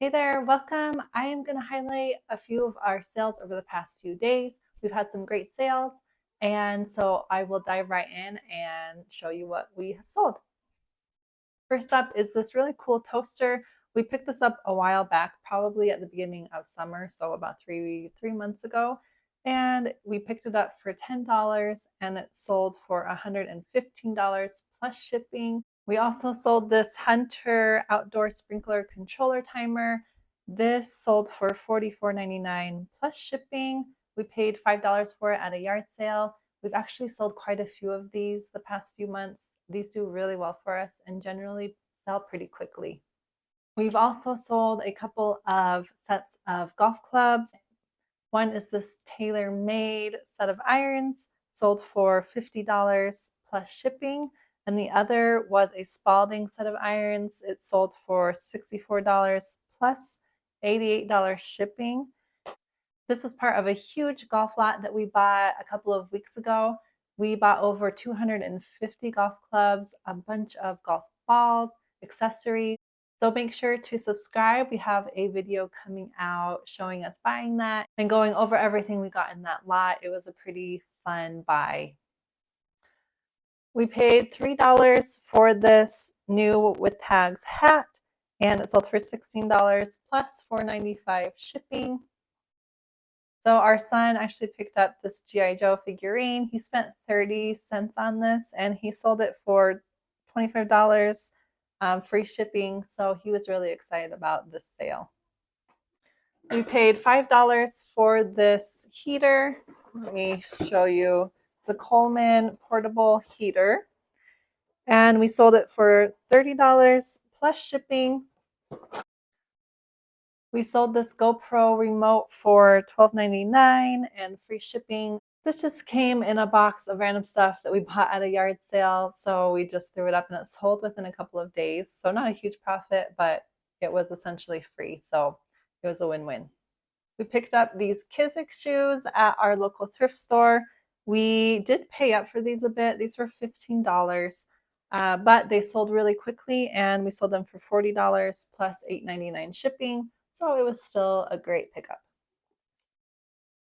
Hey there, welcome. I am going to highlight a few of our sales over the past few days. We've had some great sales, and so I will dive right in and show you what we have sold. First up is this really cool toaster. We picked this up a while back, probably at the beginning of summer, so about three months ago. And we picked it up for $10 and it sold for $115 plus shipping. We also sold this Hunter outdoor sprinkler controller timer. This sold for $44.99 plus shipping. We paid $5 for it at a yard sale. We've actually sold quite a few of these the past few months. These do really well for us and generally sell pretty quickly. We've also sold a couple of sets of golf clubs. One is this tailor-made set of irons, sold for $50 plus shipping, and the other was a Spalding set of irons. It sold for $64 plus $88 shipping. This was part of a huge golf lot that we bought a couple of weeks ago. We bought over 250 golf clubs, a bunch of golf balls, accessories. So make sure to subscribe. We have a video coming out showing us buying that and going over everything we got in that lot. It was a pretty fun buy. We paid $3 for this new with tags hat, and it sold for $16 plus $4.95 shipping. So our son actually picked up this G.I. Joe figurine. He spent 30 cents on this and he sold it for $25 free shipping. So he was really excited about this sale. We paid $5 for this heater. Let me show you. It's a Coleman portable heater. And we sold it for $30 plus shipping. We sold this GoPro Remote for $12.99 and free shipping. This just came in a box of random stuff that we bought at a yard sale, so we just threw it up and it sold within a couple of days. So not a huge profit, but it was essentially free, so it was a win-win. We picked up these KSX shoes at our local thrift store. We did pay up for these a bit. These were $15, but they sold really quickly, and we sold them for $40 plus $8.99 shipping. So it was still a great pickup.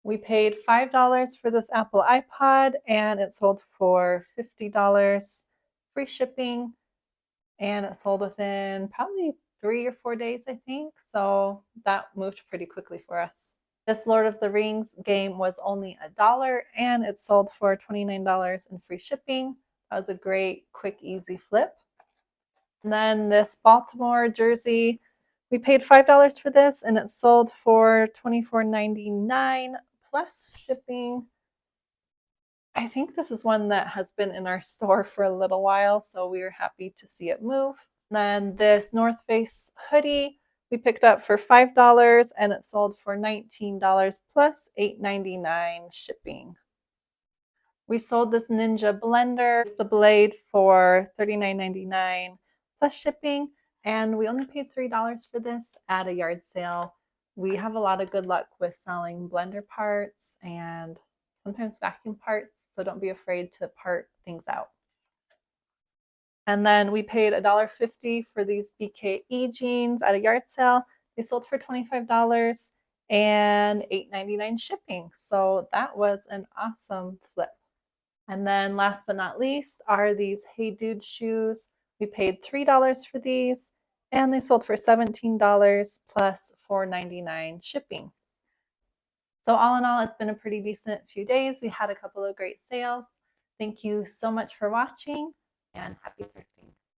We paid $5 for this Apple iPod and it sold for $50 free shipping, and it sold within probably 3 or 4 days, I think. So that moved pretty quickly for us. This Lord of the Rings game was only $1 and it sold for $29 in free shipping. That was a great, quick, easy flip. And then this Baltimore Jersey, we paid $5 for this and it sold for $24.99 plus shipping. I think this is one that has been in our store for a little while, so we were happy to see it move. Then this North Face hoodie we picked up for $5 and it sold for $19 plus $8.99 shipping. We sold this Ninja blender, the blade, for $39.99 plus shipping, and we only paid $3 for this at a yard sale. We have a lot of good luck with selling blender parts and sometimes vacuum parts, so don't be afraid to part things out. And then we paid $1.50 for these BKE jeans at a yard sale. They sold for $25 and $8.99 shipping. So that was an awesome flip. And then last but not least are these Hey Dude shoes. We paid $3 for these and they sold for $17 plus $4.99 shipping. So all in all, it's been a pretty decent few days. We had a couple of great sales. Thank you so much for watching and happy thrifting.